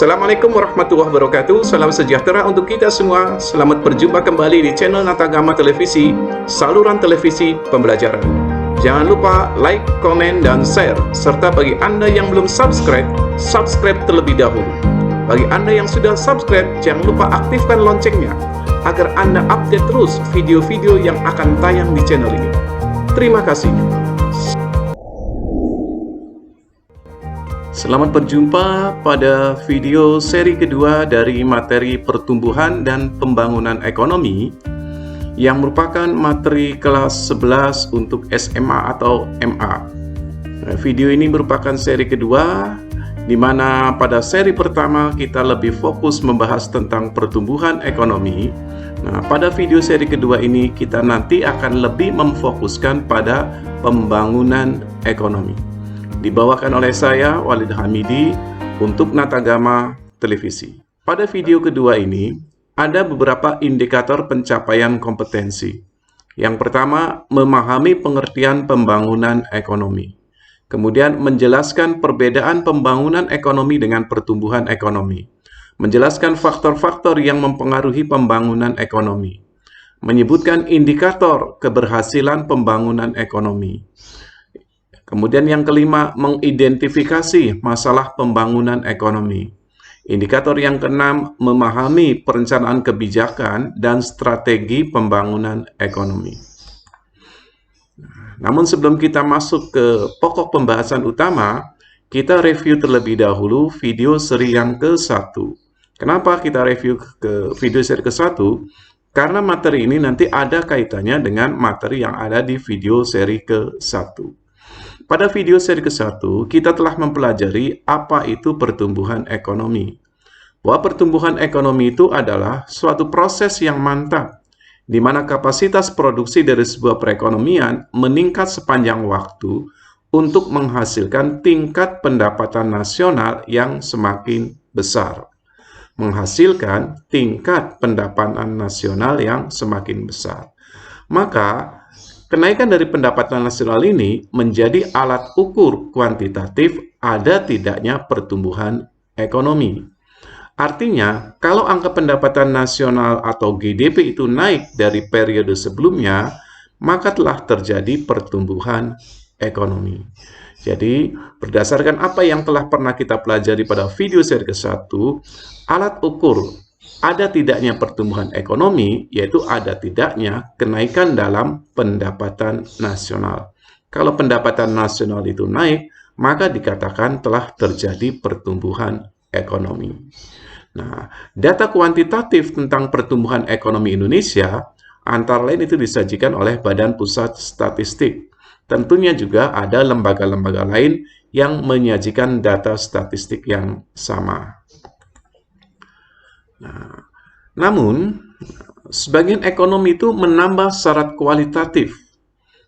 Assalamualaikum warahmatullahi wabarakatuh. Salam sejahtera untuk kita semua. Selamat berjumpa kembali di channel Natagama Televisi, saluran televisi pembelajaran. Jangan lupa like, komen, dan share. Serta bagi Anda yang belum subscribe, subscribe terlebih dahulu. Bagi Anda yang sudah subscribe, jangan lupa aktifkan loncengnya agar Anda update terus video-video yang akan tayang di channel ini. Terima kasih. Selamat berjumpa pada video seri kedua dari materi pertumbuhan dan pembangunan ekonomi yang merupakan materi kelas 11 untuk SMA atau MA. Video ini merupakan seri kedua di mana pada seri pertama kita lebih fokus membahas tentang pertumbuhan ekonomi. Nah, pada video seri kedua ini kita nanti akan lebih memfokuskan pada pembangunan ekonomi. Dibawakan oleh saya, Walid Hamidi, untuk Natagama Televisi. Pada video kedua ini, ada beberapa indikator pencapaian kompetensi. Yang pertama, memahami pengertian pembangunan ekonomi. Kemudian, menjelaskan perbedaan pembangunan ekonomi dengan pertumbuhan ekonomi. Menjelaskan faktor-faktor yang mempengaruhi pembangunan ekonomi. Menyebutkan indikator keberhasilan pembangunan ekonomi. Kemudian yang kelima, mengidentifikasi masalah pembangunan ekonomi. Indikator yang keenam, memahami perencanaan kebijakan dan strategi pembangunan ekonomi. Namun sebelum kita masuk ke pokok pembahasan utama, kita review terlebih dahulu video seri yang ke-1. Kenapa kita review ke video seri ke-1? Karena materi ini nanti ada kaitannya dengan materi yang ada di video seri ke-1. Pada video seri ke-1, kita telah mempelajari apa itu pertumbuhan ekonomi. Bahwa pertumbuhan ekonomi itu adalah suatu proses yang mantap, di mana kapasitas produksi dari sebuah perekonomian meningkat sepanjang waktu untuk menghasilkan tingkat pendapatan nasional yang semakin besar. Menghasilkan tingkat pendapatan nasional yang semakin besar. Maka, kenaikan dari pendapatan nasional ini menjadi alat ukur kuantitatif ada tidaknya pertumbuhan ekonomi. Artinya, kalau angka pendapatan nasional atau GDP itu naik dari periode sebelumnya, maka telah terjadi pertumbuhan ekonomi. Jadi, berdasarkan apa yang telah pernah kita pelajari pada video seri ke-1, alat ukur ada tidaknya pertumbuhan ekonomi, yaitu ada tidaknya kenaikan dalam pendapatan nasional. Kalau pendapatan nasional itu naik, maka dikatakan telah terjadi pertumbuhan ekonomi. Nah, data kuantitatif tentang pertumbuhan ekonomi Indonesia, antara lain itu disajikan oleh Badan Pusat Statistik. Tentunya juga ada lembaga-lembaga lain yang menyajikan data statistik yang sama. Nah, namun, sebagian ekonomi itu menambah syarat kualitatif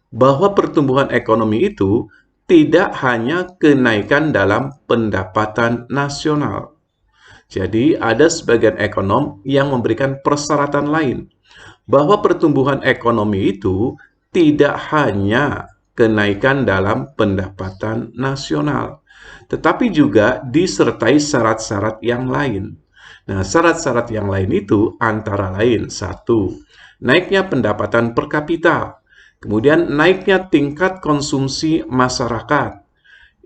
bahwa pertumbuhan ekonomi itu tidak hanya kenaikan dalam pendapatan nasional. Jadi, ada sebagian ekonom yang memberikan persyaratan lain bahwa pertumbuhan ekonomi itu tidak hanya kenaikan dalam pendapatan nasional, tetapi juga disertai syarat-syarat yang lain. Nah, syarat-syarat yang lain itu antara lain, 1. Naiknya pendapatan per kapita, kemudian naiknya tingkat konsumsi masyarakat,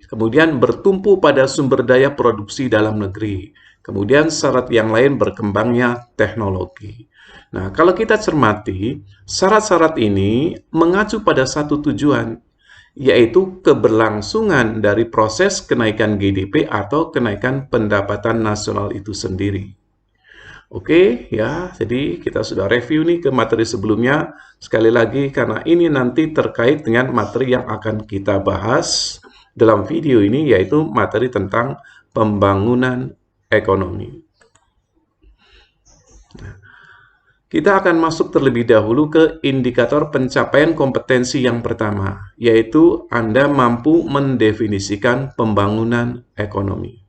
kemudian bertumpu pada sumber daya produksi dalam negeri, kemudian syarat yang lain berkembangnya teknologi. Nah, kalau kita cermati, syarat-syarat ini mengacu pada satu tujuan, yaitu keberlangsungan dari proses kenaikan GDP atau kenaikan pendapatan nasional itu sendiri. Oke, ya, jadi kita sudah review nih ke materi sebelumnya. Sekali lagi, karena ini nanti terkait dengan materi yang akan kita bahas dalam video ini, yaitu materi tentang pembangunan ekonomi. Kita akan masuk terlebih dahulu ke indikator pencapaian kompetensi yang pertama, yaitu Anda mampu mendefinisikan pembangunan ekonomi.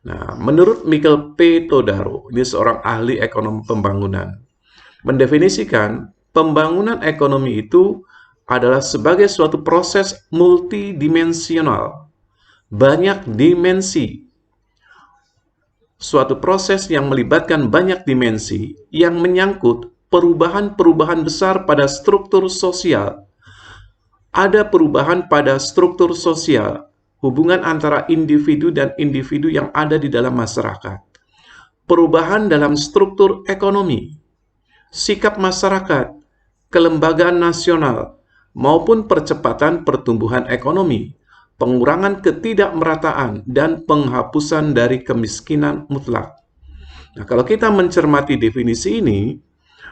Nah, menurut Michael P. Todaro, ini seorang ahli ekonomi pembangunan, mendefinisikan pembangunan ekonomi itu adalah sebagai suatu proses multidimensional, banyak dimensi, suatu proses yang melibatkan banyak dimensi yang menyangkut perubahan-perubahan besar pada struktur sosial. Ada perubahan pada struktur sosial, hubungan antara individu dan individu yang ada di dalam masyarakat. Perubahan dalam struktur ekonomi, sikap masyarakat, kelembagaan nasional, maupun percepatan pertumbuhan ekonomi, pengurangan ketidakmerataan, dan penghapusan dari kemiskinan mutlak. Nah, kalau kita mencermati definisi ini,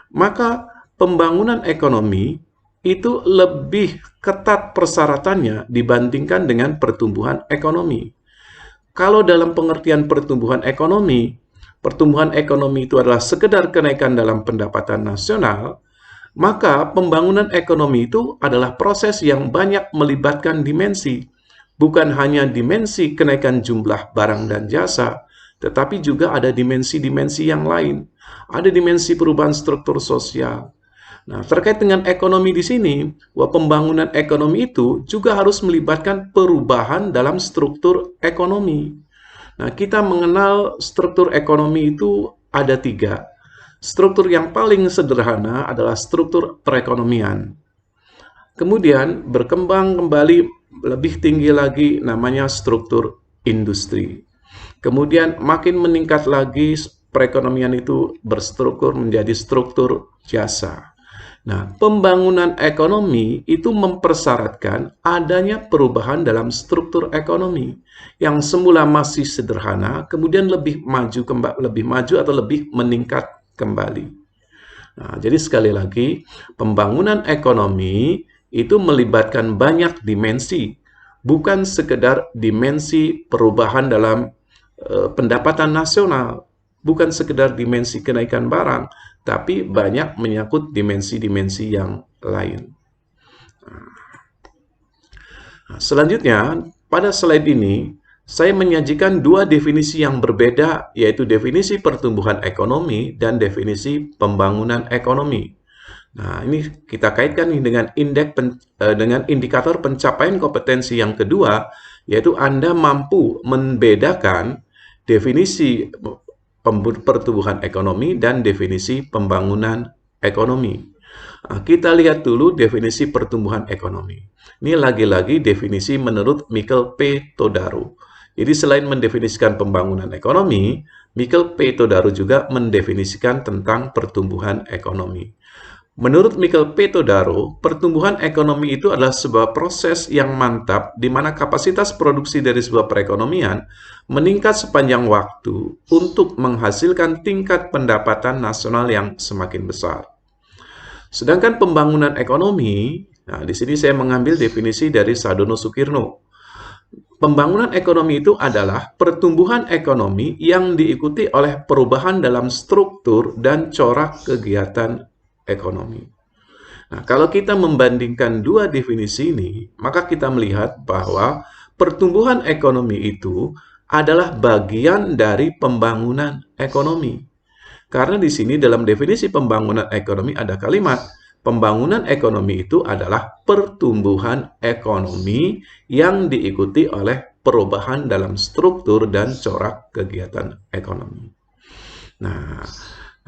maka pembangunan ekonomi itu lebih ketat persyaratannya dibandingkan dengan pertumbuhan ekonomi. Kalau dalam pengertian pertumbuhan ekonomi itu adalah sekedar kenaikan dalam pendapatan nasional, maka pembangunan ekonomi itu adalah proses yang banyak melibatkan dimensi, bukan hanya dimensi kenaikan jumlah barang dan jasa, tetapi juga ada dimensi-dimensi yang lain. Ada dimensi perubahan struktur sosial. Nah, terkait dengan ekonomi di sini, bahwa pembangunan ekonomi itu juga harus melibatkan perubahan dalam struktur ekonomi. Nah, kita mengenal struktur ekonomi itu ada 3. Struktur yang paling sederhana adalah struktur perekonomian. Kemudian berkembang kembali lebih tinggi lagi namanya struktur industri. Kemudian makin meningkat lagi perekonomian itu berstruktur menjadi struktur jasa. Nah, pembangunan ekonomi itu mempersyaratkan adanya perubahan dalam struktur ekonomi yang semula masih sederhana, kemudian lebih maju atau lebih meningkat kembali. Nah, jadi sekali lagi, pembangunan ekonomi itu melibatkan banyak dimensi, bukan sekedar dimensi perubahan dalam pendapatan nasional, bukan sekedar dimensi kenaikan barang, tapi banyak menyangkut dimensi-dimensi yang lain. Nah, selanjutnya, pada slide ini, saya menyajikan 2 definisi yang berbeda, yaitu definisi pertumbuhan ekonomi dan definisi pembangunan ekonomi. Nah, ini kita kaitkan dengan dengan indikator pencapaian kompetensi yang kedua, yaitu Anda mampu membedakan definisi pertumbuhan ekonomi dan definisi pembangunan ekonomi. Nah, kita lihat dulu definisi pertumbuhan ekonomi. Ini lagi-lagi definisi menurut Michael P. Todaro. Jadi selain mendefinisikan pembangunan ekonomi, Michael P. Todaro juga mendefinisikan tentang pertumbuhan ekonomi. Menurut Michael P. Todaro, pertumbuhan ekonomi itu adalah sebuah proses yang mantap di mana kapasitas produksi dari sebuah perekonomian meningkat sepanjang waktu untuk menghasilkan tingkat pendapatan nasional yang semakin besar. Sedangkan pembangunan ekonomi, nah di sini saya mengambil definisi dari Sadono Sukirno. Pembangunan ekonomi itu adalah pertumbuhan ekonomi yang diikuti oleh perubahan dalam struktur dan corak kegiatan ekonomi. Nah, kalau kita membandingkan 2 definisi ini, maka kita melihat bahwa pertumbuhan ekonomi itu adalah bagian dari pembangunan ekonomi. Karena di sini dalam definisi pembangunan ekonomi ada kalimat, pembangunan ekonomi itu adalah pertumbuhan ekonomi yang diikuti oleh perubahan dalam struktur dan corak kegiatan ekonomi. Nah,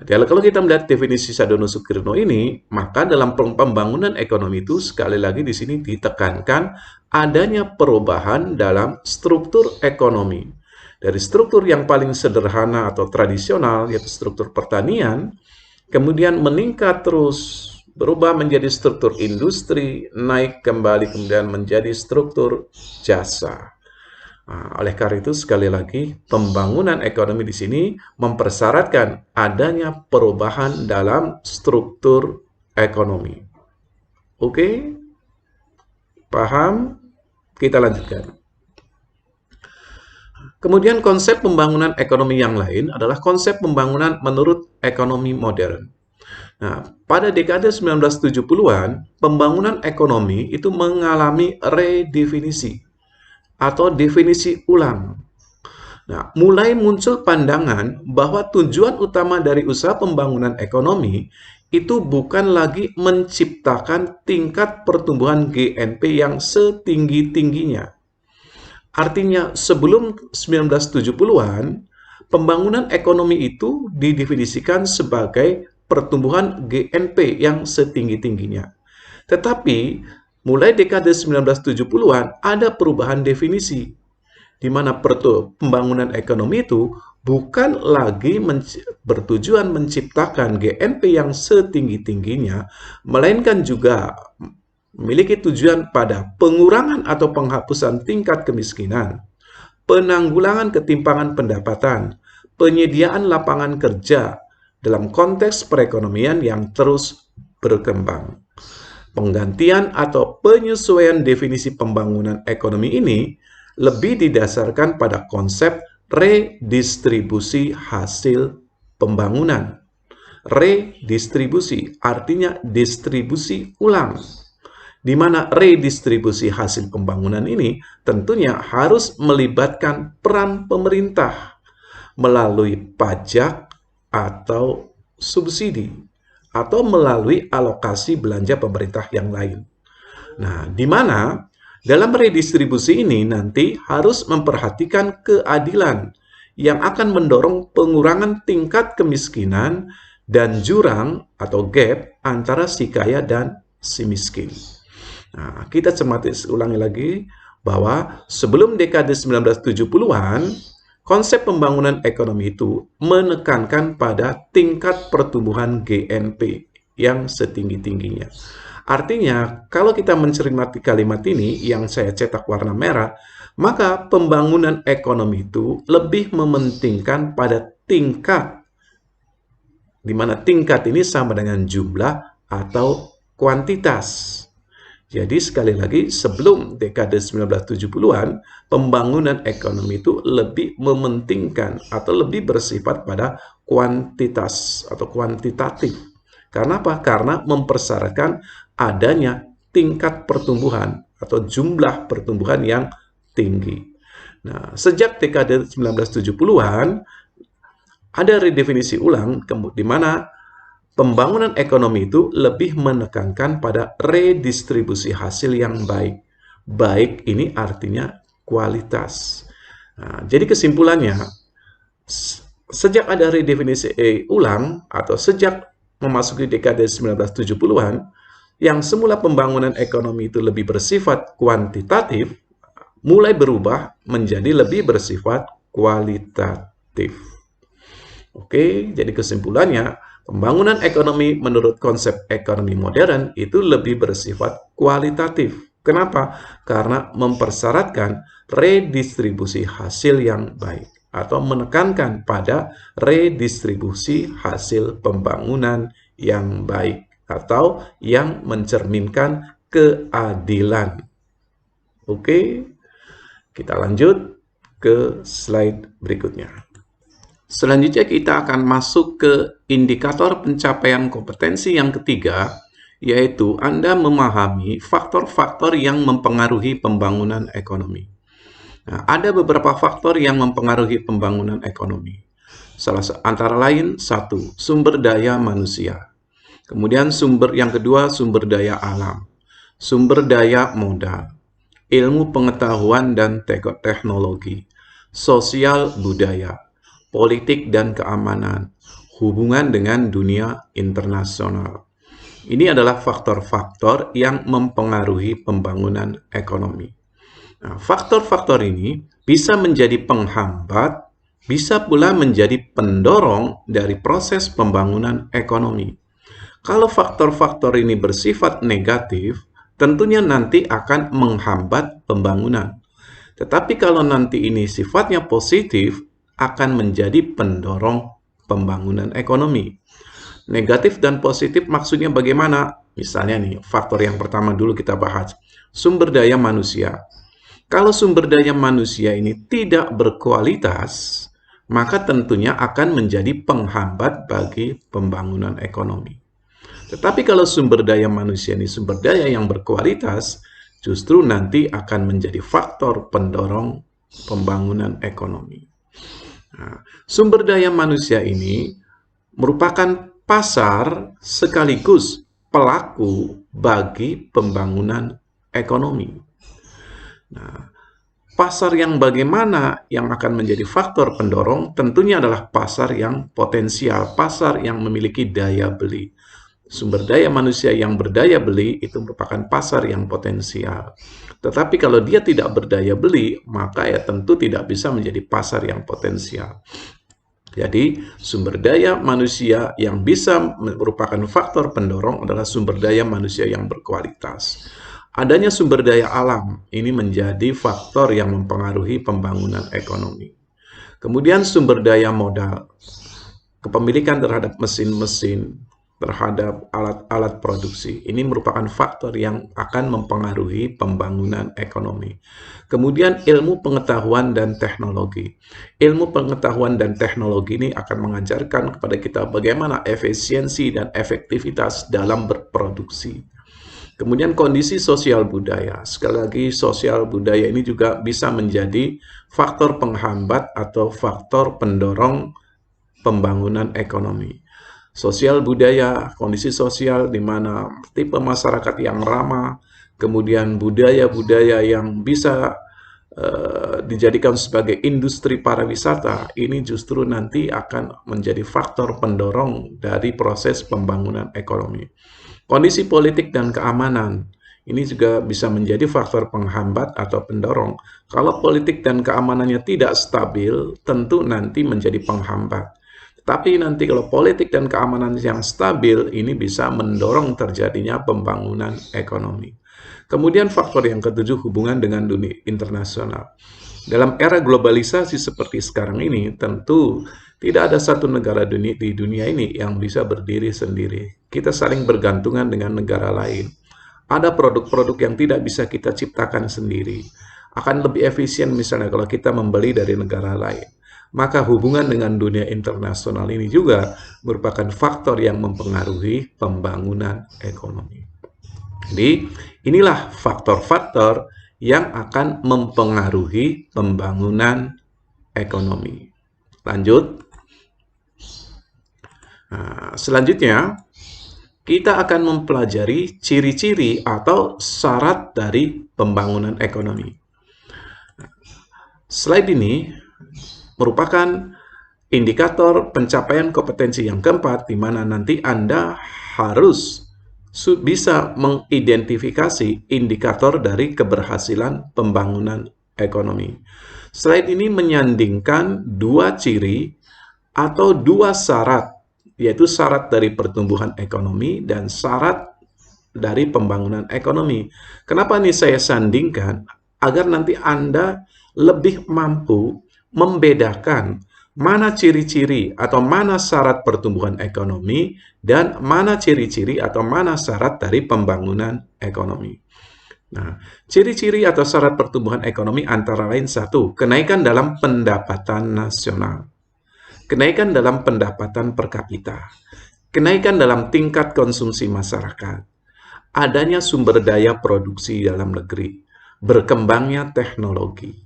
kalau kita melihat definisi Sadono Sukirno ini, maka dalam pembangunan ekonomi itu sekali lagi di sini ditekankan adanya perubahan dalam struktur ekonomi. Dari struktur yang paling sederhana atau tradisional, yaitu struktur pertanian, kemudian meningkat terus, berubah menjadi struktur industri, naik kembali kemudian menjadi struktur jasa. Nah, oleh karena itu sekali lagi pembangunan ekonomi di sini mempersyaratkan adanya perubahan dalam struktur ekonomi. Oke? Paham? Kita lanjutkan. Kemudian konsep pembangunan ekonomi yang lain adalah konsep pembangunan menurut ekonomi modern. Nah, pada dekade 1970-an, pembangunan ekonomi itu mengalami redefinisi atau definisi ulang. Nah, mulai muncul pandangan bahwa tujuan utama dari usaha pembangunan ekonomi itu bukan lagi menciptakan tingkat pertumbuhan GNP yang setinggi-tingginya. Artinya, sebelum 1970-an, pembangunan ekonomi itu didefinisikan sebagai pertumbuhan GNP yang setinggi-tingginya. Tetapi mulai dekade 1970-an ada perubahan definisi, di mana pembangunan ekonomi itu bukan lagi bertujuan menciptakan GNP yang setinggi-tingginya, melainkan juga memiliki tujuan pada pengurangan atau penghapusan tingkat kemiskinan, penanggulangan ketimpangan pendapatan, penyediaan lapangan kerja dalam konteks perekonomian yang terus berkembang. Penggantian atau penyesuaian definisi pembangunan ekonomi ini lebih didasarkan pada konsep redistribusi hasil pembangunan. Redistribusi artinya distribusi ulang, di mana redistribusi hasil pembangunan ini tentunya harus melibatkan peran pemerintah melalui pajak atau subsidi, atau melalui alokasi belanja pemerintah yang lain. Nah, di mana dalam redistribusi ini nanti harus memperhatikan keadilan yang akan mendorong pengurangan tingkat kemiskinan dan jurang atau gap antara si kaya dan si miskin. Nah, kita cermati ulangi lagi bahwa sebelum dekade 1970-an, konsep pembangunan ekonomi itu menekankan pada tingkat pertumbuhan GNP yang setinggi-tingginya. Artinya, kalau kita mencermati kalimat ini yang saya cetak warna merah, maka pembangunan ekonomi itu lebih mementingkan pada tingkat, di mana tingkat ini sama dengan jumlah atau kuantitas. Jadi sekali lagi, sebelum dekade 1970-an, pembangunan ekonomi itu lebih mementingkan atau lebih bersifat pada kuantitas atau kuantitatif. Karena apa? Karena mempersyaratkan adanya tingkat pertumbuhan atau jumlah pertumbuhan yang tinggi. Nah, sejak dekade 1970-an, ada redefinisi ulang di mana pembangunan ekonomi itu lebih menekankan pada redistribusi hasil yang baik. Baik ini artinya kualitas. Nah, jadi kesimpulannya, sejak ada redefinisi ulang atau sejak memasuki dekade 1970-an, yang semula pembangunan ekonomi itu lebih bersifat kuantitatif, mulai berubah menjadi lebih bersifat kualitatif. Oke, jadi kesimpulannya, pembangunan ekonomi menurut konsep ekonomi modern itu lebih bersifat kualitatif. Kenapa? Karena mempersyaratkan redistribusi hasil yang baik atau menekankan pada redistribusi hasil pembangunan yang baik atau yang mencerminkan keadilan. Oke, kita lanjut ke slide berikutnya. Selanjutnya kita akan masuk ke indikator pencapaian kompetensi yang ketiga, yaitu Anda memahami faktor-faktor yang mempengaruhi pembangunan ekonomi. Nah, ada beberapa faktor yang mempengaruhi pembangunan ekonomi. Antara lain, satu, sumber daya manusia. Kemudian yang kedua, sumber daya alam. Sumber daya modal. Ilmu pengetahuan dan teknologi. Sosial budaya. Politik dan keamanan, hubungan dengan dunia internasional. Ini adalah faktor-faktor yang mempengaruhi pembangunan ekonomi. Nah, faktor-faktor ini bisa menjadi penghambat, bisa pula menjadi pendorong dari proses pembangunan ekonomi. Kalau faktor-faktor ini bersifat negatif, tentunya nanti akan menghambat pembangunan. Tetapi kalau nanti ini sifatnya positif, akan menjadi pendorong pembangunan ekonomi. Negatif dan positif maksudnya bagaimana? Misalnya nih, faktor yang pertama dulu kita bahas, sumber daya manusia. Kalau sumber daya manusia ini tidak berkualitas, maka tentunya akan menjadi penghambat bagi pembangunan ekonomi. Tetapi kalau sumber daya manusia ini sumber daya yang berkualitas, justru nanti akan menjadi faktor pendorong pembangunan ekonomi. Nah, sumber daya manusia ini merupakan pasar sekaligus pelaku bagi pembangunan ekonomi. Nah, Pasar yang bagaimana yang akan menjadi faktor pendorong? Tentunya adalah pasar yang potensial, pasar yang memiliki daya beli. Sumber daya manusia yang berdaya beli itu merupakan pasar yang potensial. Tetapi kalau dia tidak berdaya beli, maka ya tentu tidak bisa menjadi pasar yang potensial. Jadi, sumber daya manusia yang bisa merupakan faktor pendorong adalah sumber daya manusia yang berkualitas. Adanya sumber daya alam, ini menjadi faktor yang mempengaruhi pembangunan ekonomi. Kemudian sumber daya modal, kepemilikan terhadap mesin-mesin, terhadap alat-alat produksi. Ini merupakan faktor yang akan mempengaruhi pembangunan ekonomi. Kemudian ilmu pengetahuan dan teknologi. Ilmu pengetahuan dan teknologi ini akan mengajarkan kepada kita bagaimana efisiensi dan efektivitas dalam berproduksi. Kemudian kondisi sosial budaya. Sekali lagi, sosial budaya ini juga bisa menjadi faktor penghambat atau faktor pendorong pembangunan ekonomi. Sosial budaya, kondisi sosial di mana tipe masyarakat yang ramah, kemudian budaya-budaya yang bisa dijadikan sebagai industri pariwisata, ini justru nanti akan menjadi faktor pendorong dari proses pembangunan ekonomi. Kondisi politik dan keamanan, ini juga bisa menjadi faktor penghambat atau pendorong. Kalau politik dan keamanannya tidak stabil, tentu nanti menjadi penghambat. Tapi nanti kalau politik dan keamanan yang stabil, ini bisa mendorong terjadinya pembangunan ekonomi. Kemudian faktor yang ketujuh, hubungan dengan dunia internasional. Dalam era globalisasi seperti sekarang ini, tentu tidak ada satu negara di dunia ini yang bisa berdiri sendiri. Kita saling bergantungan dengan negara lain. Ada produk-produk yang tidak bisa kita ciptakan sendiri. Akan lebih efisien misalnya kalau kita membeli dari negara lain. Maka hubungan dengan dunia internasional ini juga merupakan faktor yang mempengaruhi pembangunan ekonomi. Jadi, inilah faktor-faktor yang akan mempengaruhi pembangunan ekonomi. Lanjut. Nah, selanjutnya, kita akan mempelajari ciri-ciri atau syarat dari pembangunan ekonomi. Slide ini merupakan indikator pencapaian kompetensi yang keempat, di mana nanti Anda harus bisa mengidentifikasi indikator dari keberhasilan pembangunan ekonomi. Slide ini menyandingkan dua ciri atau dua syarat, yaitu syarat dari pertumbuhan ekonomi dan syarat dari pembangunan ekonomi. Kenapa ini saya sandingkan? Agar nanti Anda lebih mampu membedakan mana ciri-ciri atau mana syarat pertumbuhan ekonomi dan mana ciri-ciri atau mana syarat dari pembangunan ekonomi. Nah, ciri-ciri atau syarat pertumbuhan ekonomi antara lain satu, kenaikan dalam pendapatan nasional, kenaikan dalam pendapatan per kapita, kenaikan dalam tingkat konsumsi masyarakat, adanya sumber daya produksi dalam negeri, berkembangnya teknologi.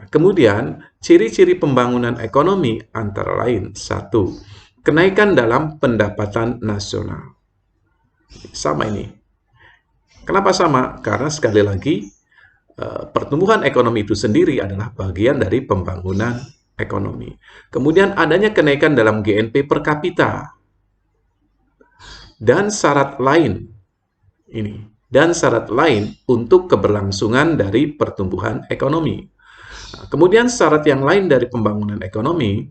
Kemudian, ciri-ciri pembangunan ekonomi antara lain, satu, kenaikan dalam pendapatan nasional. Sama ini. Kenapa sama? Karena sekali lagi, pertumbuhan ekonomi itu sendiri adalah bagian dari pembangunan ekonomi. Kemudian adanya kenaikan dalam GNP per kapita. Dan syarat lain, ini, dan syarat lain untuk keberlangsungan dari pertumbuhan ekonomi. Kemudian syarat yang lain dari pembangunan ekonomi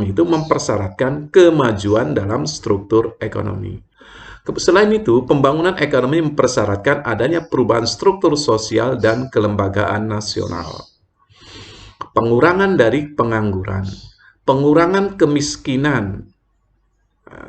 itu mempersyaratkan kemajuan dalam struktur ekonomi. Selain itu, pembangunan ekonomi mempersyaratkan adanya perubahan struktur sosial dan kelembagaan nasional. Pengurangan dari pengangguran, pengurangan kemiskinan.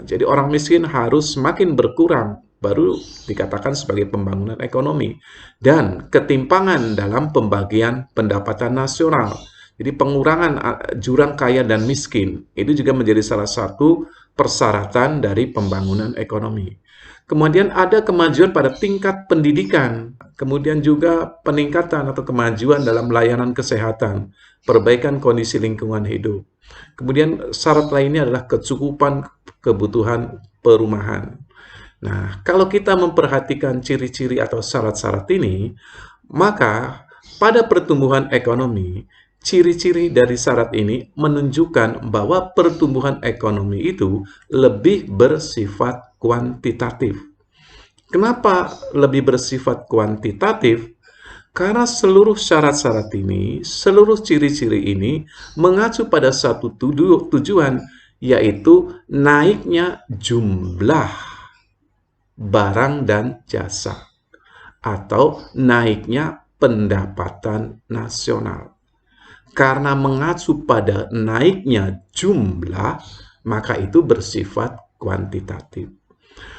Jadi orang miskin harus semakin berkurang, baru dikatakan sebagai pembangunan ekonomi. Dan ketimpangan dalam pembagian pendapatan nasional. Jadi pengurangan jurang kaya dan miskin, itu juga menjadi salah satu persyaratan dari pembangunan ekonomi. Kemudian ada kemajuan pada tingkat pendidikan, kemudian juga peningkatan atau kemajuan dalam layanan kesehatan, perbaikan kondisi lingkungan hidup. Kemudian syarat lainnya adalah kecukupan kebutuhan perumahan. Nah, kalau kita memperhatikan ciri-ciri atau syarat-syarat ini, maka Pada pertumbuhan ekonomi, ciri-ciri dari syarat ini menunjukkan bahwa pertumbuhan ekonomi itu lebih bersifat kuantitatif. Kenapa lebih bersifat kuantitatif? Karena seluruh syarat-syarat ini, seluruh ciri-ciri ini mengacu pada satu tujuan, yaitu naiknya jumlah barang dan jasa, atau naiknya pendapatan nasional. Karena mengacu pada naiknya jumlah, maka itu bersifat kuantitatif.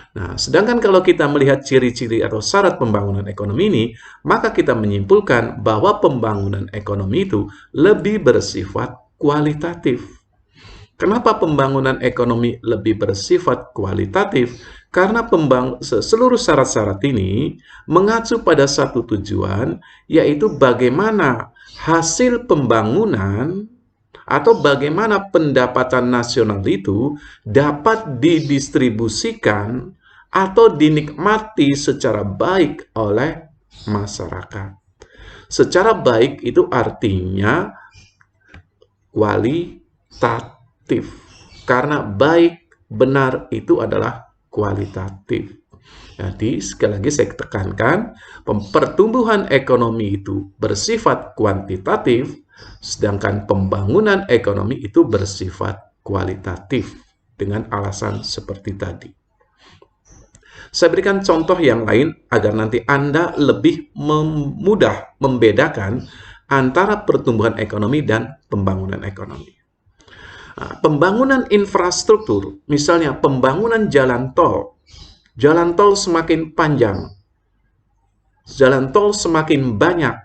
Nah, sedangkan kalau kita melihat ciri-ciri atau syarat pembangunan ekonomi ini, maka kita menyimpulkan bahwa pembangunan ekonomi itu lebih bersifat kualitatif. Kenapa pembangunan ekonomi lebih bersifat kualitatif? Karena seluruh syarat-syarat ini mengacu pada satu tujuan, yaitu bagaimana hasil pembangunan atau bagaimana pendapatan nasional itu dapat didistribusikan atau dinikmati secara baik oleh masyarakat. Secara baik itu artinya kualitatif. Karena baik, benar itu adalah kualitatif. Jadi, sekali lagi saya tekankan, pertumbuhan ekonomi itu bersifat kuantitatif, sedangkan pembangunan ekonomi itu bersifat kualitatif, dengan alasan seperti tadi. Saya berikan contoh yang lain agar nanti Anda lebih mudah membedakan antara pertumbuhan ekonomi dan pembangunan ekonomi. Nah, pembangunan infrastruktur, misalnya pembangunan jalan tol semakin panjang, jalan tol semakin banyak,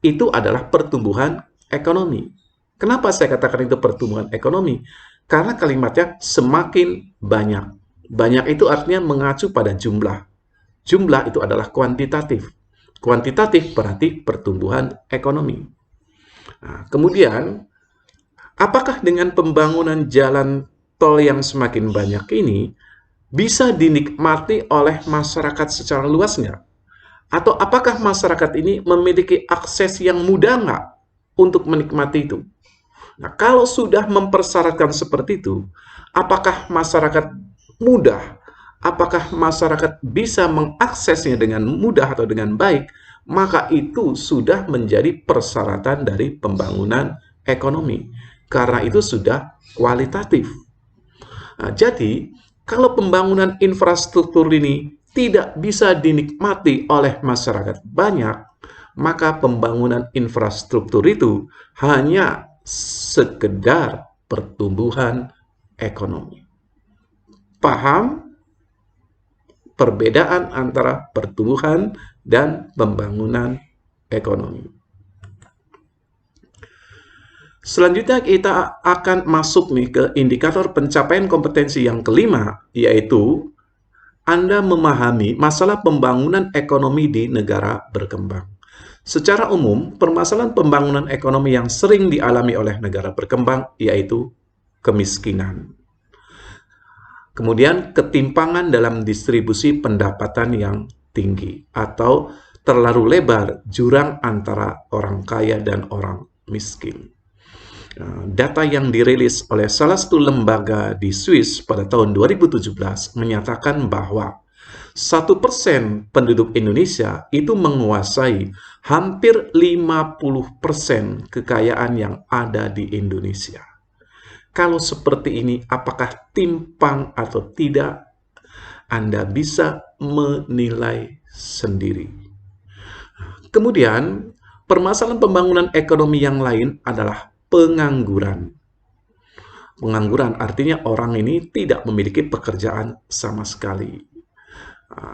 itu adalah pertumbuhan ekonomi. Kenapa saya katakan itu pertumbuhan ekonomi? Karena kalimatnya semakin banyak. Banyak itu artinya mengacu pada jumlah. Jumlah itu adalah kuantitatif. Kuantitatif berarti pertumbuhan ekonomi. Nah, kemudian, apakah dengan pembangunan jalan tol yang semakin banyak ini bisa dinikmati oleh masyarakat secara luas nggak? Atau apakah masyarakat ini memiliki akses yang mudah nggak untuk menikmati itu? Nah, kalau sudah mempersyaratkan seperti itu, apakah masyarakat mudah? Apakah masyarakat bisa mengaksesnya dengan mudah atau dengan baik? Maka itu sudah menjadi persyaratan dari pembangunan ekonomi. Karena itu sudah kualitatif. Nah, jadi, kalau pembangunan infrastruktur ini tidak bisa dinikmati oleh masyarakat banyak, maka pembangunan infrastruktur itu hanya sekedar pertumbuhan ekonomi. Paham perbedaan antara pertumbuhan dan pembangunan ekonomi? Selanjutnya kita akan masuk nih ke indikator pencapaian kompetensi yang kelima, yaitu Anda memahami masalah pembangunan ekonomi di negara berkembang. Secara umum, permasalahan pembangunan ekonomi yang sering dialami oleh negara berkembang yaitu kemiskinan. Kemudian ketimpangan dalam distribusi pendapatan yang tinggi atau terlalu lebar jurang antara orang kaya dan orang miskin. Data yang dirilis oleh salah satu lembaga di Swiss pada tahun 2017 menyatakan bahwa 1% penduduk Indonesia itu menguasai hampir 50% kekayaan yang ada di Indonesia. Kalau seperti ini, apakah timpang atau tidak? Anda bisa menilai sendiri. Kemudian, permasalahan pembangunan ekonomi yang lain adalah pengangguran. Pengangguran artinya orang ini tidak memiliki pekerjaan sama sekali.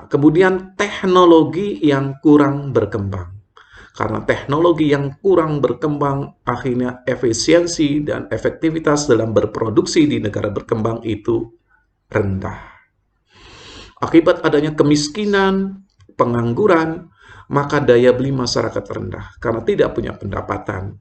Kemudian teknologi yang kurang berkembang. Karena teknologi yang kurang berkembang, akhirnya efisiensi dan efektivitas dalam berproduksi di negara berkembang itu rendah. Akibat adanya kemiskinan, pengangguran, maka daya beli masyarakat rendah karena tidak punya pendapatan.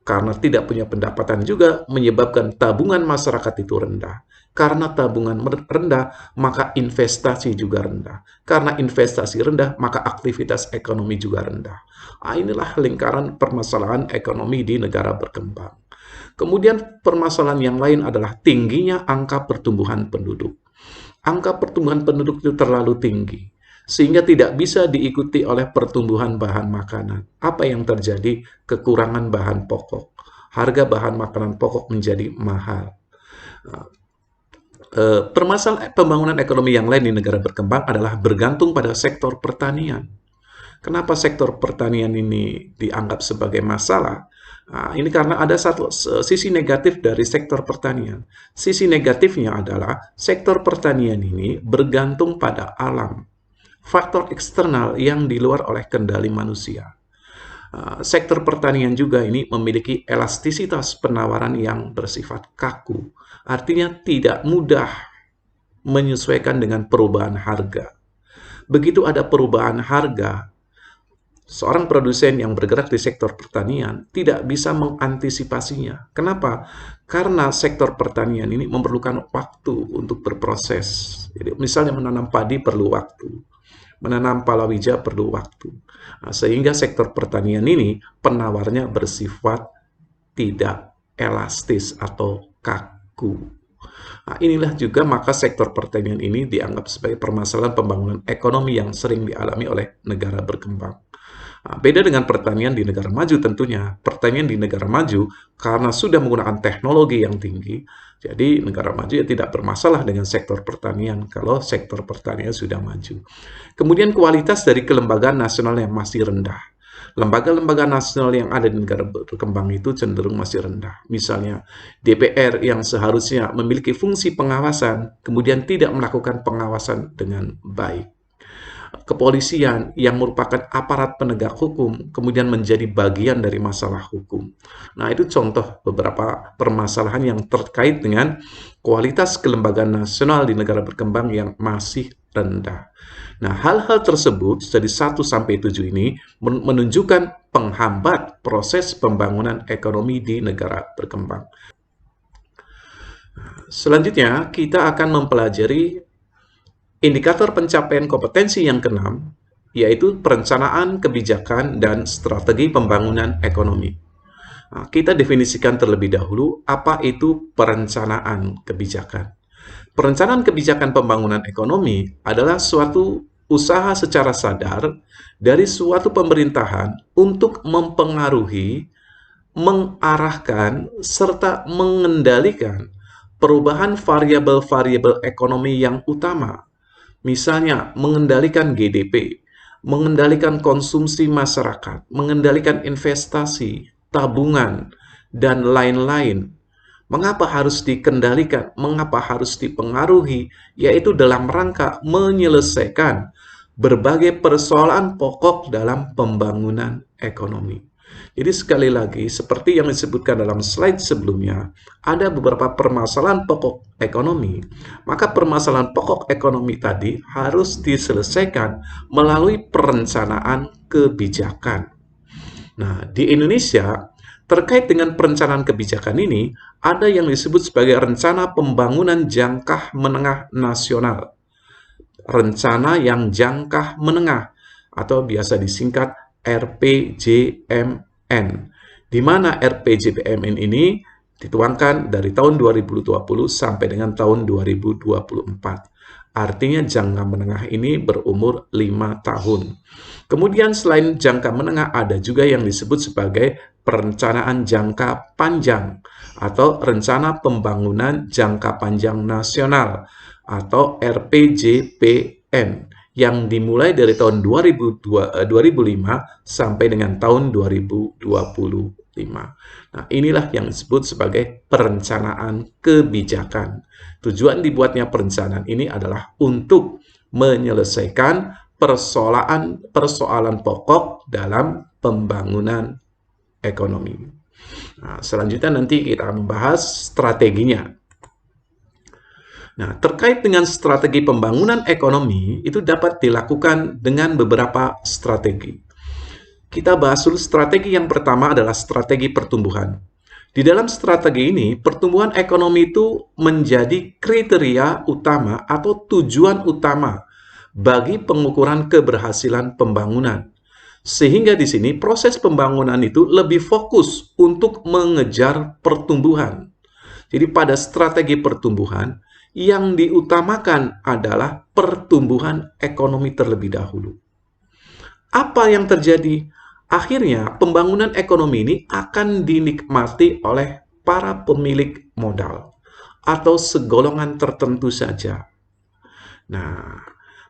Karena tidak punya pendapatan juga menyebabkan tabungan masyarakat itu rendah. Karena tabungan rendah, maka investasi juga rendah. Karena investasi rendah, maka aktivitas ekonomi juga rendah. Nah, inilah lingkaran permasalahan ekonomi di negara berkembang. Kemudian permasalahan yang lain adalah tingginya angka pertumbuhan penduduk. Angka pertumbuhan penduduk itu terlalu tinggi, sehingga tidak bisa diikuti oleh pertumbuhan bahan makanan. Apa yang terjadi? Kekurangan bahan pokok. Harga bahan makanan pokok menjadi mahal. Permasalahan pembangunan ekonomi yang lain di negara berkembang adalah bergantung pada sektor pertanian. Kenapa sektor pertanian ini dianggap sebagai masalah? Nah, ini karena ada satu sisi negatif dari sektor pertanian. Sisi negatifnya adalah sektor pertanian ini bergantung pada alam, faktor eksternal yang di luar oleh kendali manusia. Sektor pertanian juga ini memiliki elastisitas penawaran yang bersifat kaku. Artinya tidak mudah menyesuaikan dengan perubahan harga. Begitu ada perubahan harga, seorang produsen yang bergerak di sektor pertanian tidak bisa mengantisipasinya. Kenapa? Karena sektor pertanian ini memerlukan waktu untuk berproses. Jadi, misalnya menanam padi perlu waktu, menanam palawija perlu waktu. Nah, sehingga sektor pertanian ini penawarnya bersifat tidak elastis atau kaku. Nah, inilah juga maka sektor pertanian ini dianggap sebagai permasalahan pembangunan ekonomi yang sering dialami oleh negara berkembang. Nah, beda dengan pertanian di negara maju tentunya. Pertanian di negara maju karena sudah menggunakan teknologi yang tinggi, jadi negara maju ya tidak bermasalah dengan sektor pertanian kalau sektor pertanian sudah maju. Kemudian kualitas dari kelembagaan nasional yang masih rendah. Lembaga-lembaga nasional yang ada di negara berkembang itu cenderung masih rendah. Misalnya DPR yang seharusnya memiliki fungsi pengawasan, kemudian tidak melakukan pengawasan dengan baik. Kepolisian yang merupakan aparat penegak hukum, kemudian menjadi bagian dari masalah hukum. Nah, itu contoh beberapa permasalahan yang terkait dengan kualitas kelembagaan nasional di negara berkembang yang masih rendah. Nah, hal-hal tersebut dari 1-7 ini menunjukkan penghambat proses pembangunan ekonomi di negara berkembang. Selanjutnya, kita akan mempelajari indikator pencapaian kompetensi yang keenam, yaitu perencanaan kebijakan dan strategi pembangunan ekonomi. Nah, kita definisikan terlebih dahulu apa itu perencanaan kebijakan. Perencanaan kebijakan pembangunan ekonomi adalah suatu usaha secara sadar dari suatu pemerintahan untuk mempengaruhi, mengarahkan, serta mengendalikan perubahan variabel-variabel ekonomi yang utama. Misalnya, mengendalikan GDP, mengendalikan konsumsi masyarakat, mengendalikan investasi, tabungan, dan lain-lain. Mengapa harus dikendalikan? Mengapa harus dipengaruhi? Yaitu dalam rangka menyelesaikan berbagai persoalan pokok dalam pembangunan ekonomi. Jadi sekali lagi, seperti yang disebutkan dalam slide sebelumnya, ada beberapa permasalahan pokok ekonomi. Maka permasalahan pokok ekonomi tadi harus diselesaikan melalui perencanaan kebijakan. Nah, di Indonesia, terkait dengan perencanaan kebijakan ini, ada yang disebut sebagai Rencana Pembangunan Jangka Menengah Nasional. Rencana yang jangka menengah, atau biasa disingkat RPJMN, di mana RPJMN ini dituangkan dari tahun 2020 sampai dengan tahun 2024. Artinya jangka menengah ini berumur 5 tahun. Kemudian selain jangka menengah ada juga yang disebut sebagai perencanaan jangka panjang atau rencana pembangunan jangka panjang nasional atau RPJPN yang dimulai dari tahun 2005 sampai dengan tahun 2025. Nah, inilah yang disebut sebagai perencanaan kebijakan. Tujuan dibuatnya perencanaan ini adalah untuk menyelesaikan persoalan pokok dalam pembangunan ekonomi. Nah, selanjutnya nanti kita akan membahas strateginya. Nah, terkait dengan strategi pembangunan ekonomi, itu dapat dilakukan dengan beberapa strategi. Kita bahas dulu strategi yang pertama adalah strategi pertumbuhan. Di dalam strategi ini, pertumbuhan ekonomi itu menjadi kriteria utama atau tujuan utama bagi pengukuran keberhasilan pembangunan. Sehingga di sini proses pembangunan itu lebih fokus untuk mengejar pertumbuhan. Jadi pada strategi pertumbuhan, yang diutamakan adalah pertumbuhan ekonomi terlebih dahulu. Apa yang terjadi? Akhirnya, pembangunan ekonomi ini akan dinikmati oleh para pemilik modal atau segolongan tertentu saja. Nah,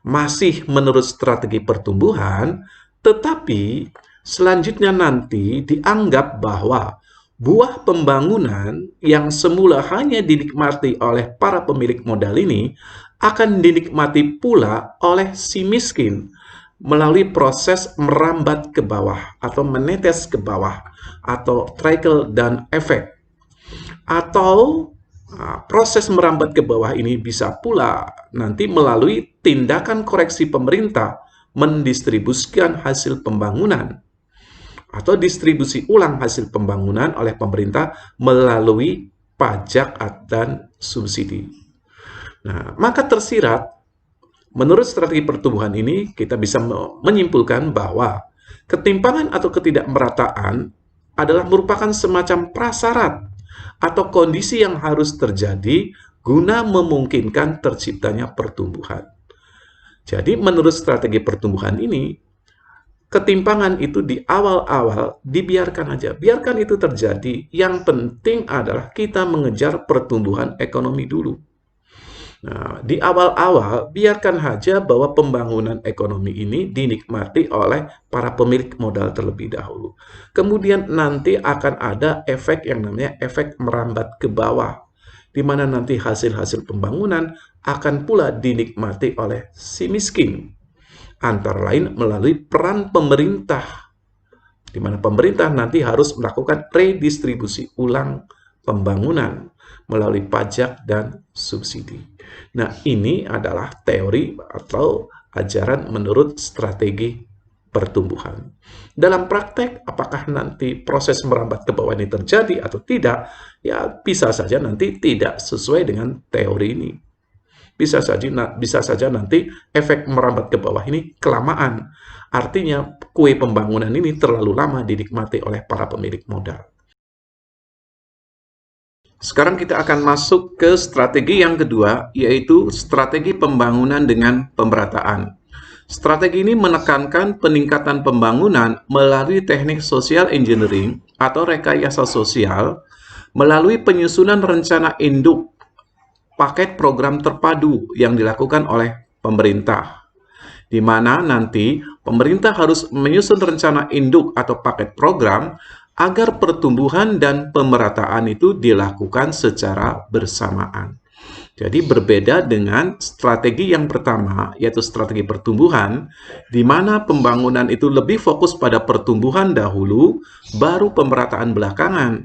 masih menurut strategi pertumbuhan, tetapi selanjutnya nanti dianggap bahwa buah pembangunan yang semula hanya dinikmati oleh para pemilik modal ini akan dinikmati pula oleh si miskin melalui proses merambat ke bawah atau menetes ke bawah atau trickle down effect. Atau proses merambat ke bawah ini bisa pula nanti melalui tindakan koreksi pemerintah mendistribusikan hasil pembangunan atau distribusi ulang hasil pembangunan oleh pemerintah melalui pajak dan subsidi. Nah, maka tersirat menurut strategi pertumbuhan ini, kita bisa menyimpulkan bahwa ketimpangan atau ketidakmerataan adalah merupakan semacam prasyarat atau kondisi yang harus terjadi guna memungkinkan terciptanya pertumbuhan. Jadi, menurut strategi pertumbuhan ini, ketimpangan itu di awal-awal dibiarkan aja. Biarkan itu terjadi. Yang penting adalah kita mengejar pertumbuhan ekonomi dulu. Nah, di awal-awal, biarkan saja bahwa pembangunan ekonomi ini dinikmati oleh para pemilik modal terlebih dahulu. Kemudian nanti akan ada efek yang namanya efek merambat ke bawah, di mana nanti hasil-hasil pembangunan akan pula dinikmati oleh si miskin. Antara lain melalui peran pemerintah, di mana pemerintah nanti harus melakukan redistribusi ulang pembangunan melalui pajak dan subsidi. Nah, ini adalah teori atau ajaran menurut strategi pertumbuhan. Dalam praktek, apakah nanti proses merambat ke bawah ini terjadi atau tidak? Ya, bisa saja nanti tidak sesuai dengan teori ini. Bisa saja nanti efek merambat ke bawah ini kelamaan. Artinya, kue pembangunan ini terlalu lama dinikmati oleh para pemilik modal. Sekarang kita akan masuk ke strategi yang kedua, yaitu strategi pembangunan dengan pemerataan. Strategi ini menekankan peningkatan pembangunan melalui teknik social engineering atau rekayasa sosial melalui penyusunan rencana induk paket program terpadu yang dilakukan oleh pemerintah, di mana nanti pemerintah harus menyusun rencana induk atau paket program agar pertumbuhan dan pemerataan itu dilakukan secara bersamaan. Jadi berbeda dengan strategi yang pertama, yaitu strategi pertumbuhan, di mana pembangunan itu lebih fokus pada pertumbuhan dahulu, baru pemerataan belakangan.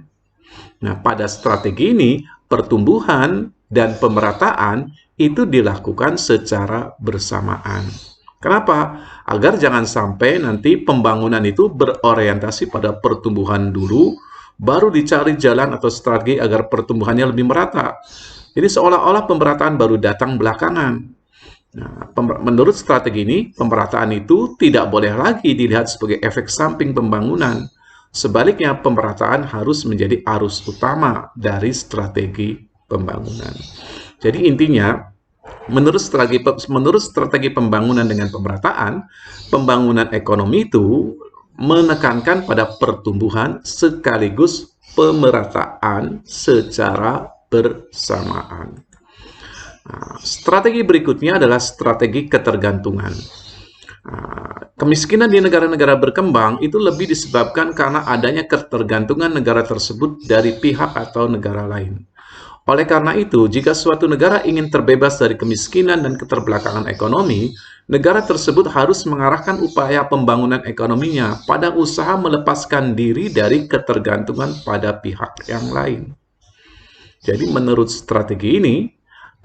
Nah, pada strategi ini, pertumbuhan dan pemerataan itu dilakukan secara bersamaan. Kenapa? Agar jangan sampai nanti pembangunan itu berorientasi pada pertumbuhan dulu, baru dicari jalan atau strategi agar pertumbuhannya lebih merata. Jadi seolah-olah pemerataan baru datang belakangan. Nah, menurut strategi ini, pemerataan itu tidak boleh lagi dilihat sebagai efek samping pembangunan. Sebaliknya, pemerataan harus menjadi arus utama dari strategi pembangunan. Jadi intinya, menurut strategi pembangunan dengan pemerataan, pembangunan ekonomi itu menekankan pada pertumbuhan sekaligus pemerataan secara bersamaan. Nah, strategi berikutnya adalah strategi ketergantungan. Kemiskinan di negara-negara berkembang itu lebih disebabkan karena adanya ketergantungan negara tersebut dari pihak atau negara lain. Oleh karena itu, jika suatu negara ingin terbebas dari kemiskinan dan keterbelakangan ekonomi, negara tersebut harus mengarahkan upaya pembangunan ekonominya pada usaha melepaskan diri dari ketergantungan pada pihak yang lain. Jadi menurut strategi ini,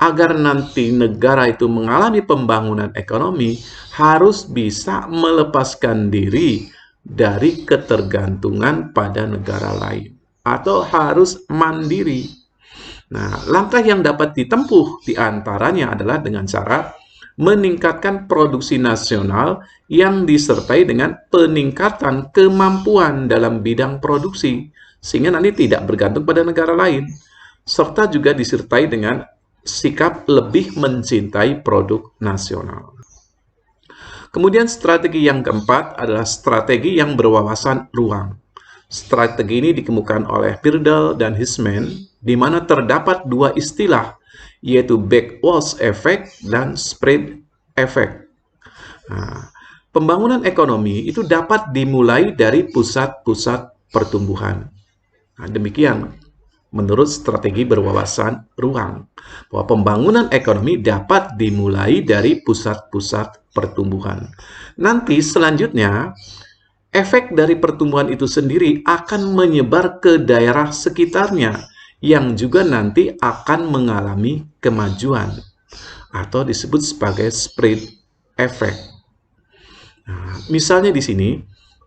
agar nanti negara itu mengalami pembangunan ekonomi, harus bisa melepaskan diri dari ketergantungan pada negara lain. atau harus mandiri. Nah, langkah yang dapat ditempuh diantaranya adalah dengan cara meningkatkan produksi nasional yang disertai dengan peningkatan kemampuan dalam bidang produksi, sehingga nanti tidak bergantung pada negara lain, serta juga disertai dengan sikap lebih mencintai produk nasional. Kemudian strategi yang keempat adalah strategi yang berwawasan ruang. Strategi ini dikemukakan oleh Birdal dan Hisman, di mana terdapat dua istilah, yaitu backwash effect dan spread effect. Nah, pembangunan ekonomi itu dapat dimulai dari pusat-pusat pertumbuhan. Nah, demikian menurut strategi berwawasan ruang, bahwa pembangunan ekonomi dapat dimulai dari pusat-pusat pertumbuhan. Nanti selanjutnya, efek dari pertumbuhan itu sendiri akan menyebar ke daerah sekitarnya, yang juga nanti akan mengalami kemajuan, atau disebut sebagai spread effect. Nah, misalnya di sini,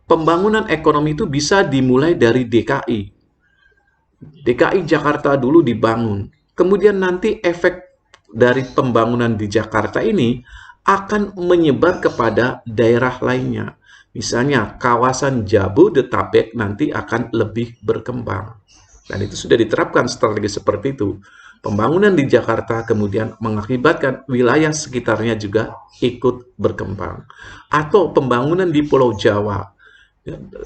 pembangunan ekonomi itu bisa dimulai dari DKI. DKI Jakarta dulu dibangun, kemudian nanti efek dari pembangunan di Jakarta ini akan menyebar kepada daerah lainnya. Misalnya kawasan Jabodetabek nanti akan lebih berkembang. Dan itu sudah diterapkan strategi seperti itu. Pembangunan di Jakarta kemudian mengakibatkan wilayah sekitarnya juga ikut berkembang. Atau pembangunan di Pulau Jawa.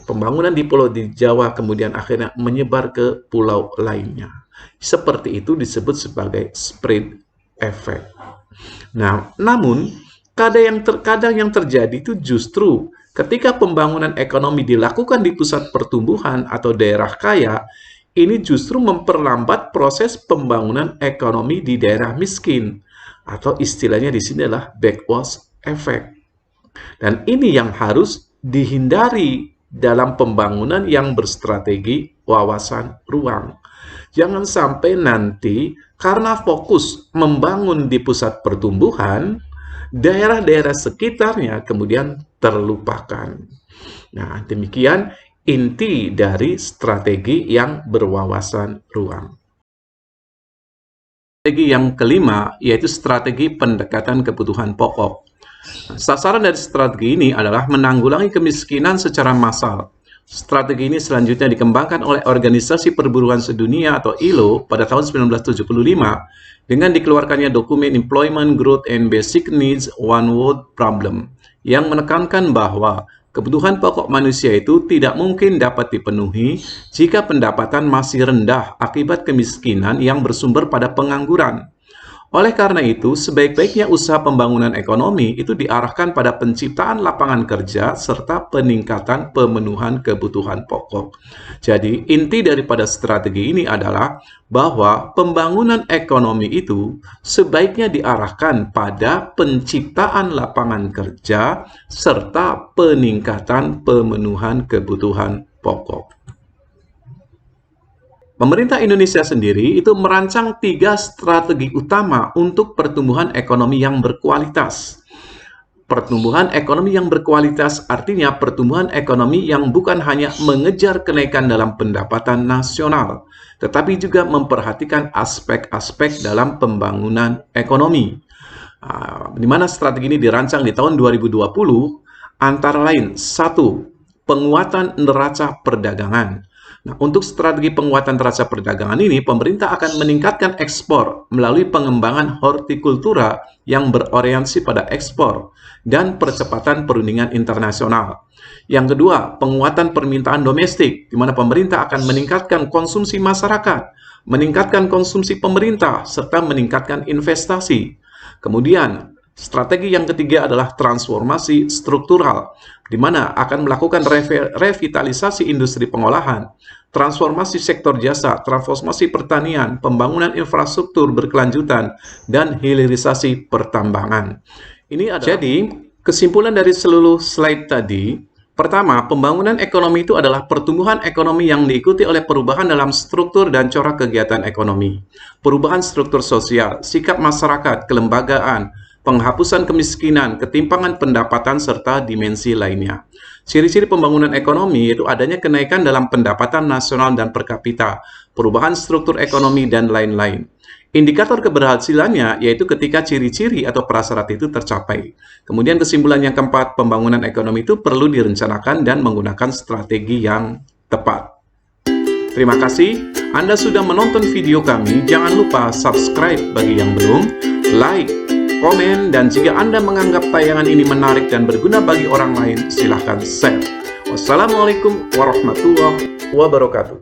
Pembangunan di Pulau di Jawa kemudian akhirnya menyebar ke pulau lainnya. Seperti itu disebut sebagai spread effect. Nah, namun kadang yang terjadi itu justru ketika pembangunan ekonomi dilakukan di pusat pertumbuhan atau daerah kaya, ini justru memperlambat proses pembangunan ekonomi di daerah miskin, atau istilahnya di sini adalah backwash effect. Dan ini yang harus dihindari dalam pembangunan yang berstrategi wawasan ruang. Jangan sampai nanti karena fokus membangun di pusat pertumbuhan, daerah-daerah sekitarnya kemudian terlupakan. Nah, demikian inti dari strategi yang berwawasan ruang. Strategi yang kelima yaitu strategi pendekatan kebutuhan pokok. Sasaran dari strategi ini adalah menanggulangi kemiskinan secara massal. Strategi ini selanjutnya dikembangkan oleh Organisasi Perburuan Sedunia atau ILO pada tahun 1975 dengan dikeluarkannya dokumen Employment, Growth, and Basic Needs One World Problem yang menekankan bahwa kebutuhan pokok manusia itu tidak mungkin dapat dipenuhi jika pendapatan masih rendah akibat kemiskinan yang bersumber pada pengangguran. Oleh karena itu, sebaik-baiknya usaha pembangunan ekonomi itu diarahkan pada penciptaan lapangan kerja serta peningkatan pemenuhan kebutuhan pokok. Jadi, inti daripada strategi ini adalah bahwa pembangunan ekonomi itu sebaiknya diarahkan pada penciptaan lapangan kerja serta peningkatan pemenuhan kebutuhan pokok. Pemerintah Indonesia sendiri itu merancang 3 strategi utama untuk pertumbuhan ekonomi yang berkualitas. Pertumbuhan ekonomi yang berkualitas artinya pertumbuhan ekonomi yang bukan hanya mengejar kenaikan dalam pendapatan nasional, tetapi juga memperhatikan aspek-aspek dalam pembangunan ekonomi. Di mana strategi ini dirancang di tahun 2020, antara lain 1. Penguatan neraca perdagangan. Nah, untuk strategi penguatan neraca perdagangan ini, pemerintah akan meningkatkan ekspor melalui pengembangan hortikultura yang berorientasi pada ekspor dan percepatan perundingan internasional. Yang kedua, penguatan permintaan domestik, di mana pemerintah akan meningkatkan konsumsi masyarakat, meningkatkan konsumsi pemerintah, serta meningkatkan investasi. Kemudian, strategi yang ketiga adalah transformasi struktural, di mana akan melakukan revitalisasi industri pengolahan, transformasi sektor jasa, transformasi pertanian, pembangunan infrastruktur berkelanjutan, dan hilirisasi pertambangan. Jadi, kesimpulan dari seluruh slide tadi, pertama, pembangunan ekonomi itu adalah pertumbuhan ekonomi yang diikuti oleh perubahan dalam struktur dan corak kegiatan ekonomi, perubahan struktur sosial, sikap masyarakat, kelembagaan, penghapusan kemiskinan, ketimpangan pendapatan, serta dimensi lainnya. Ciri-ciri pembangunan ekonomi yaitu adanya kenaikan dalam pendapatan nasional dan per kapita, perubahan struktur ekonomi, dan lain-lain. Indikator keberhasilannya yaitu ketika ciri-ciri atau prasyarat itu tercapai. Kemudian kesimpulan yang keempat, pembangunan ekonomi itu perlu direncanakan dan menggunakan strategi yang tepat. Terima kasih Anda sudah menonton video kami. Jangan lupa subscribe bagi yang belum, like, komen, dan jika Anda menganggap tayangan ini menarik dan berguna bagi orang lain, silahkan share. Wassalamualaikum warahmatullahi wabarakatuh.